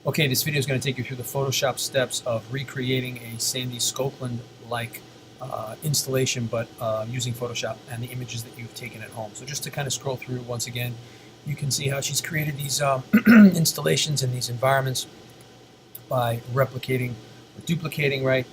Okay, this video is going to take you through the Photoshop steps of recreating a Sandy Skoglund-like installation, but using Photoshop and the images that you've taken at home. So just to kind of scroll through once again, you can see how she's created these installations in these environments by replicating or duplicating, right,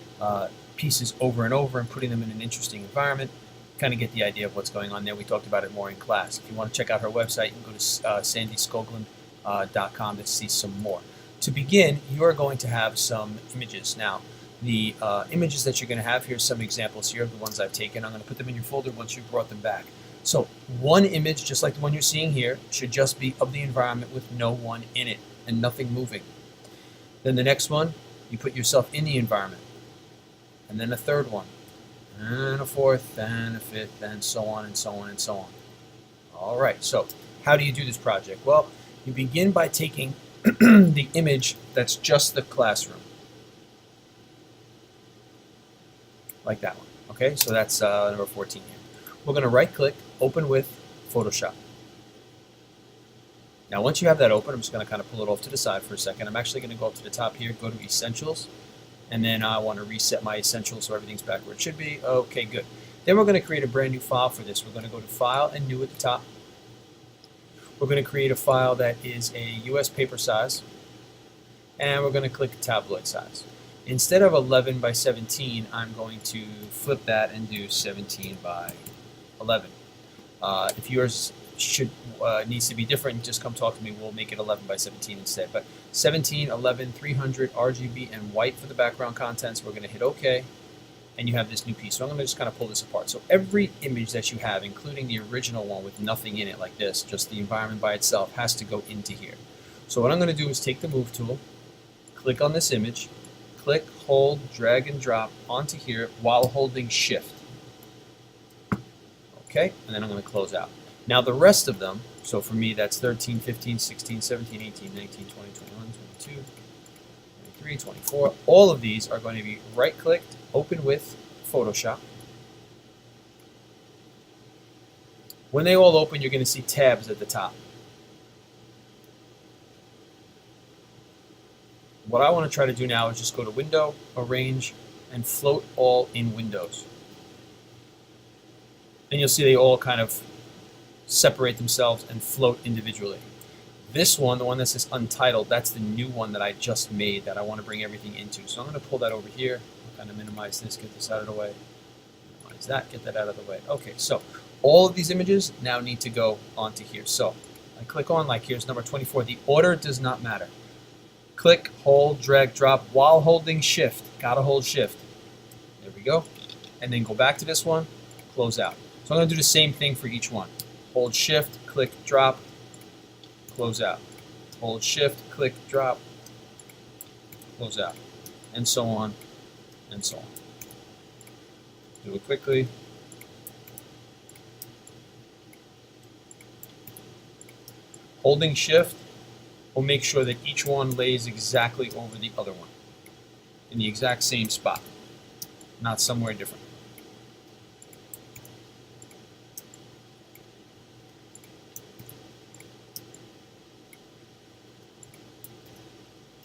pieces over and over and putting them in an interesting environment. Kind of get the idea of what's going on there. We talked about it more in class. If you want to check out her website, you can go to sandyskoglund.com to see some more. To begin, you are going to have some images. Now, the images that you're going to have, here's some examples here of the ones I've taken. I'm going to put them in your folder once you've brought them back. So one image, just like the one you're seeing here, should just be of the environment with no one in it and nothing moving. Then the next one, you put yourself in the environment. And then a third one, and a fourth, and a fifth, and so on and so on and so on. All right, so how do you do this project? Well, you begin by taking the image that's just the classroom, like that one. Okay, so that's number 14 here. We're going to right-click, open with Photoshop. Now, once you have that open, I'm just going to kind of pull it off to the side for a second. I'm actually going to go up to the top here, go to Essentials, and then I want to reset my Essentials so everything's back where it should be. Okay, good. Then we're going to create a brand new file for this. We're going to go to File and New at the top. We're going to create a file that is a US paper size, and we're going to click tabloid size. Instead of 11 by 17, I'm going to flip that and do 17 by 11. If yours needs to be different, just come talk to me. We'll make it 11 by 17 instead. But 17, 11, 300 RGB and white for the background contents. We're going to hit OK, and you have this new piece. So I'm going to just kind of pull this apart. So every image that you have, including the original one with nothing in it like this, just the environment by itself, has to go into here. So what I'm going to do is take the Move tool, click on this image, click, hold, drag, and drop onto here while holding Shift. Okay, and then I'm going to close out. Now the rest of them, so for me that's 13, 15, 16, 17, 18, 19, 20, 21, 22, 23, 24. All of these are going to be right-clicked, open with Photoshop. When they all open, you're going to see tabs at the top. What I want to try to do now is just go to Window, Arrange, and Float All in Windows. And you'll see they all kind of separate themselves and float individually. This one, the one that says Untitled, that's the new one that I just made that I want to bring everything into. So I'm going to pull that over here, kind of minimize this, get this out of the way, minimize that, get that out of the way. Okay, so all of these images now need to go onto here. So I click on, like here's number 24. The order does not matter. Click, hold, drag, drop while holding Shift. Gotta hold Shift. There we go. And then go back to this one, close out. So I'm going to do the same thing for each one. Hold Shift, click, drop, close out. Hold Shift, click, drop, close out. And so on, and so on. Do it quickly. Holding Shift will make sure that each one lays exactly over the other one in the exact same spot, not somewhere different.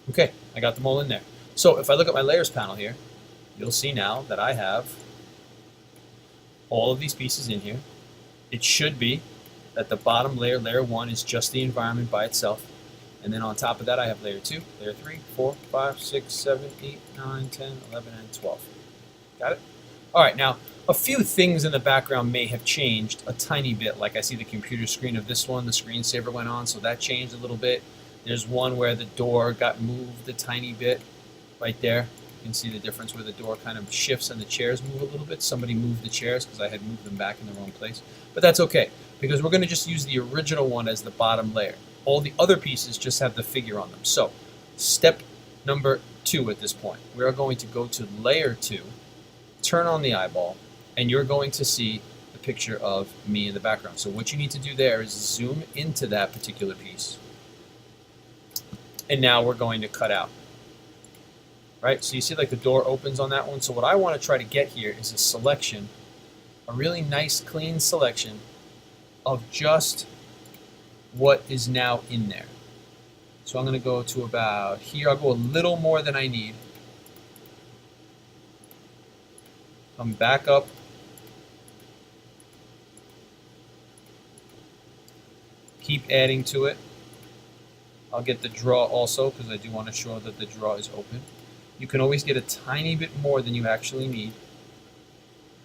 Okay, I got them all in there. So if I look at my layers panel here, you'll see now that I have all of these pieces in here. It should be that the bottom layer, layer 1, is just the environment by itself. And then on top of that, I have layer 2, layer 3, 4, 5, 6, 7, 8, 9, 10, 11, and 12. Got it? All right, now a few things in the background may have changed a tiny bit. Like I see the computer screen of this one, the screensaver went on, so that changed a little bit. There's one where the door got moved a tiny bit right there. You can see the difference where the door kind of shifts and the chairs move a little bit. Somebody moved the chairs because I had moved them back in the wrong place. But that's okay, because we're going to just use the original one as the bottom layer. All the other pieces just have the figure on them. So step number 2 at this point. We are going to go to layer 2, turn on the eyeball, and you're going to see the picture of me in the background. So what you need to do there is zoom into that particular piece. And now we're going to cut out. Right? So you see like the door opens on that one. So what I want to try to get here is a selection, a really nice clean selection of just what is now in there. So I'm going to go to about here. I'll go a little more than I need. Come back up. Keep adding to it. I'll get the draw also because I do want to show that the draw is open. You can always get a tiny bit more than you actually need.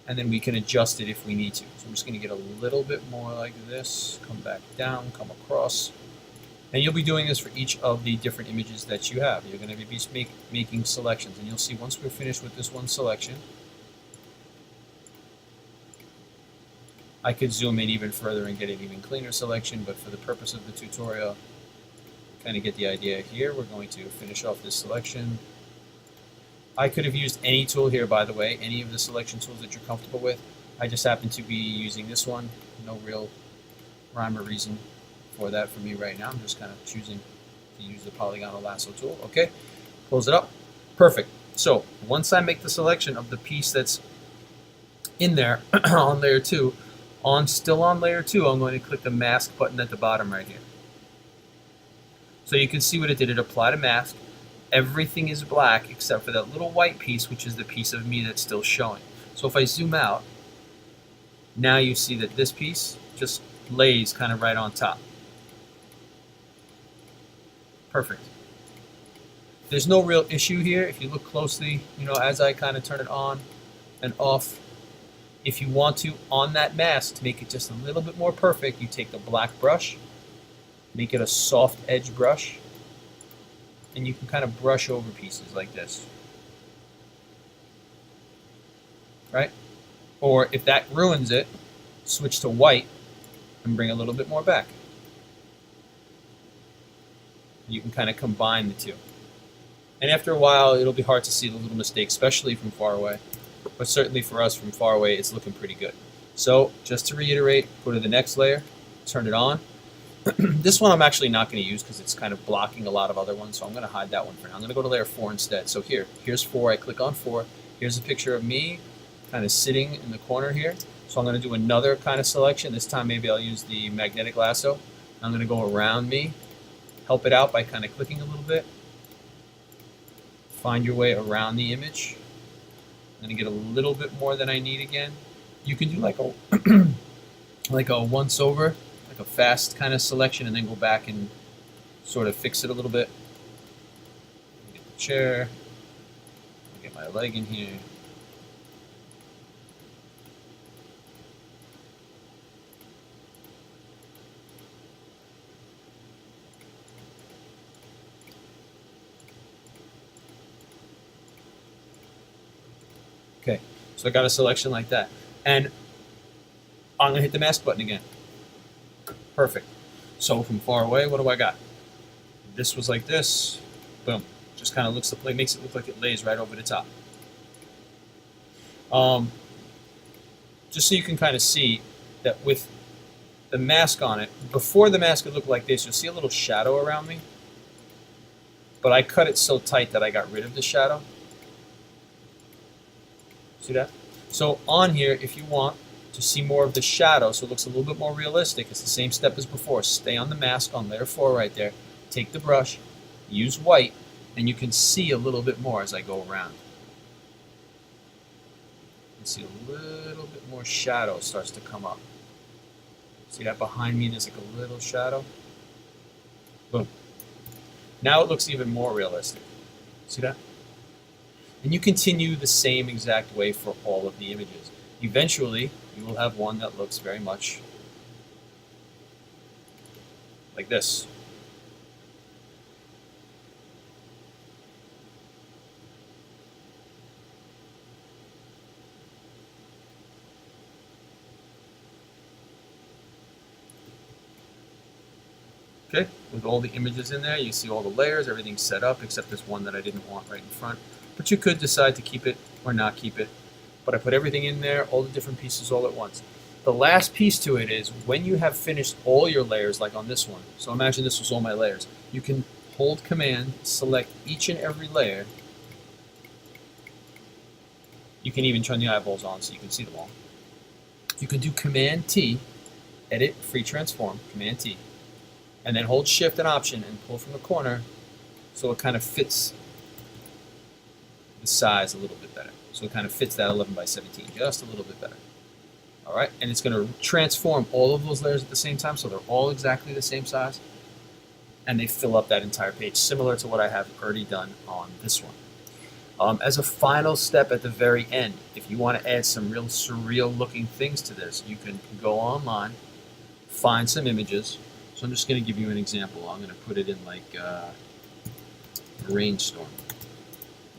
And then we can adjust it if we need to. So I'm just going to get a little bit more like this. Come back down, come across. And you'll be doing this for each of the different images that you have. You're going to be making selections. And you'll see once we're finished with this one selection, I could zoom in even further and get an even cleaner selection. But for the purpose of the tutorial, kind of get the idea here. We're going to finish off this selection. I could have used any tool here, by the way, any of the selection tools that you're comfortable with. I just happen to be using this one. No real rhyme or reason for that for me right now. I'm just kind of choosing to use the polygonal lasso tool. Okay, close it up. Perfect. So once I make the selection of the piece that's in there on layer 2, still on layer 2, I'm going to click the mask button at the bottom right here. So you can see what it did. It applied a mask. Everything is black except for that little white piece, which is the piece of me that's still showing. So if I zoom out, now you see that this piece just lays kind of right on top. Perfect. There's no real issue here. If you look closely, as I kind of turn it on and off, if you want to, on that mask, to make it just a little bit more perfect, you take the black brush, make it a soft edge brush, and you can kind of brush over pieces like this, right? Or if that ruins it, switch to white and bring a little bit more back. You can kind of combine the two. And after a while, it'll be hard to see the little mistakes, especially from far away. But certainly for us from far away, it's looking pretty good. So just to reiterate, go to the next layer, turn it on. This one I'm actually not going to use because it's kind of blocking a lot of other ones, so I'm going to hide that one for now. I'm going to go to layer 4 instead. So here's 4. I click on 4. Here's a picture of me kind of sitting in the corner here. So I'm going to do another kind of selection. This time maybe I'll use the magnetic lasso. I'm going to go around me, help it out by kind of clicking a little bit. Find your way around the image. I'm going to get a little bit more than I need again. You can do like a like a once over, like a fast kind of selection, and then go back and sort of fix it a little bit. Get the chair, get my leg in here. Okay, so I got a selection like that. And I'm going to hit the mask button again. Perfect. So from far away, what do I got? This was like this. Boom. Just kind of makes it look like it lays right over the top. Just so you can kind of see that with the mask on it, before the mask would look like this, you'll see a little shadow around me. But I cut it so tight that I got rid of the shadow. See that? So on here, if you want to see more of the shadow, so it looks a little bit more realistic, it's the same step as before. Stay on the mask on layer 4 right there. Take the brush, use white, and you can see a little bit more as I go around. You can see a little bit more shadow starts to come up. See that behind me, there's like a little shadow? Boom. Now it looks even more realistic. See that? And you continue the same exact way for all of the images. Eventually, you will have one that looks very much like this. Okay, with all the images in there, you see all the layers, everything's set up except this one that I didn't want right in front. But you could decide to keep it or not keep it. But I put everything in there, all the different pieces all at once. The last piece to it is when you have finished all your layers, like on this one. So imagine this was all my layers. You can hold Command, select each and every layer. You can even turn the eyeballs on so you can see them all. You can do Command T, edit, free transform, Command T. and then hold Shift and Option and pull from the corner so it kind of fits the size a little bit better. So it kind of fits that 11 by 17 just a little bit better. All right, and it's going to transform all of those layers at the same time, so they're all exactly the same size, and they fill up that entire page, similar to what I have already done on this one. As a final step at the very end, if you want to add some real surreal looking things to this, you can go online, find some images. So I'm just going to give you an example. I'm going to put it in like a rainstorm.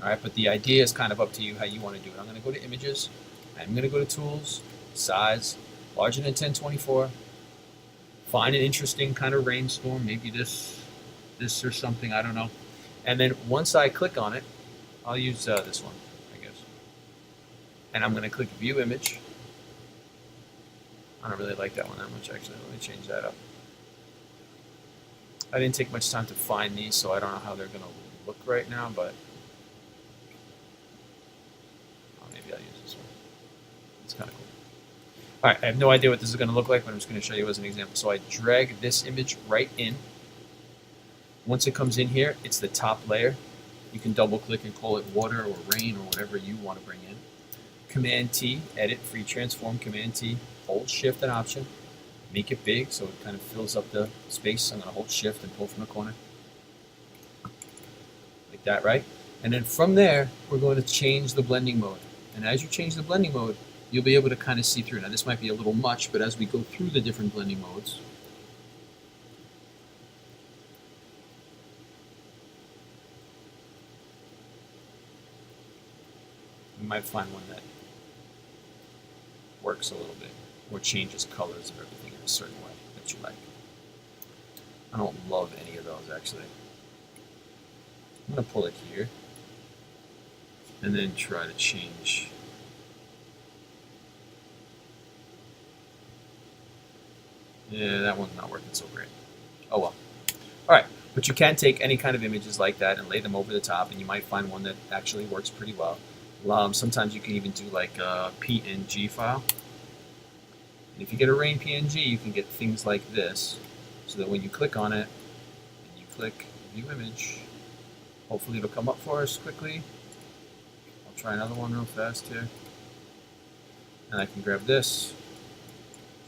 All right, but the idea is kind of up to you how you want to do it. I'm going to go to Images. I'm going to go to Tools, Size, larger than 1024. Find an interesting kind of rainstorm, maybe this or something, I don't know. And then once I click on it, I'll use this one, I guess. And I'm going to click View Image. I don't really like that one that much, actually. Let me change that up. I didn't take much time to find these, so I don't know how they're going to look right now, but maybe I'll use this one. It's kind of cool. All right, I have no idea what this is going to look like, but I'm just going to show you as an example. So I drag this image right in. Once it comes in here, it's the top layer. You can double click and call it water or rain or whatever you want to bring in. Command T, edit, free transform, Command T, hold Shift and Option, make it big so it kind of fills up the space. I'm going to hold Shift and pull from the corner. Like that, right? And then from there, we're going to change the blending mode. And as you change the blending mode, you'll be able to kind of see through. Now this might be a little much, but as we go through the different blending modes, you might find one that works a little bit or changes colors of everything in a certain way that you like. I don't love any of those actually. I'm going to pull it here and then try to change. Yeah, that one's not working so great. Oh well. Alright, but you can take any kind of images like that and lay them over the top, and you might find one that actually works pretty well. Sometimes you can even do like a PNG file. And if you get a rain PNG, you can get things like this, so that when you click on it, and you click View Image, hopefully it'll come up for us quickly. I'll try another one real fast here. And I can grab this,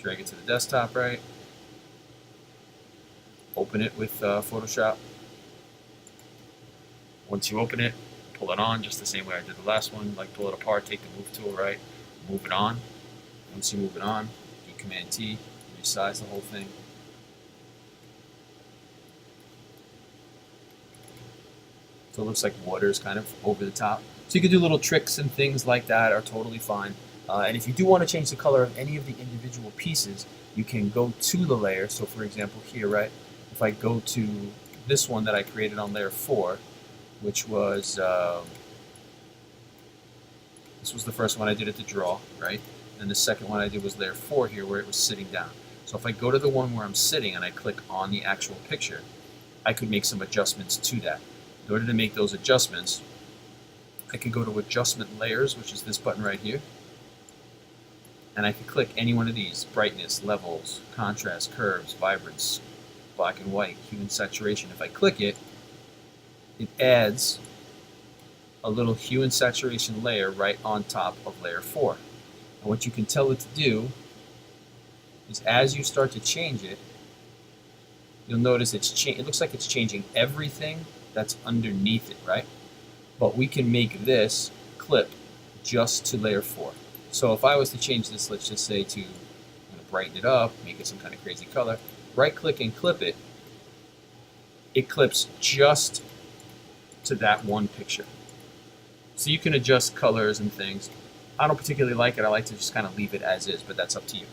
drag it to the desktop, right? Open it with Photoshop. Once you open it, pull it on just the same way I did the last one. Like pull it apart, take the move tool, right? Move it on. Once you move it on, do Command T, resize the whole thing. So it looks like water is kind of over the top. So you can do little tricks and things like that are totally fine. And if you do want to change the color of any of the individual pieces, you can go to the layer. So for example here, right, if I go to this one that I created on layer 4, which was, this was the first one I did at the draw, right? And the second one I did was layer 4 here where it was sitting down. So if I go to the one where I'm sitting and I click on the actual picture, I could make some adjustments to that. In order to make those adjustments, I can go to Adjustment Layers, which is this button right here. And I can click any one of these: brightness, levels, contrast, curves, vibrance, black and white, hue and saturation. If I click it, it adds a little hue and saturation layer right on top of layer 4. And what you can tell it to do is as you start to change it, you'll notice it looks like it's changing everything that's underneath it, right? But we can make this clip just to layer 4. So if I was to change this, let's just say to, I'm going to brighten it up, make it some kind of crazy color, right click and clip it, it clips just to that one picture. So you can adjust colors and things. I don't particularly like it. I like to just kind of leave it as is, but that's up to you.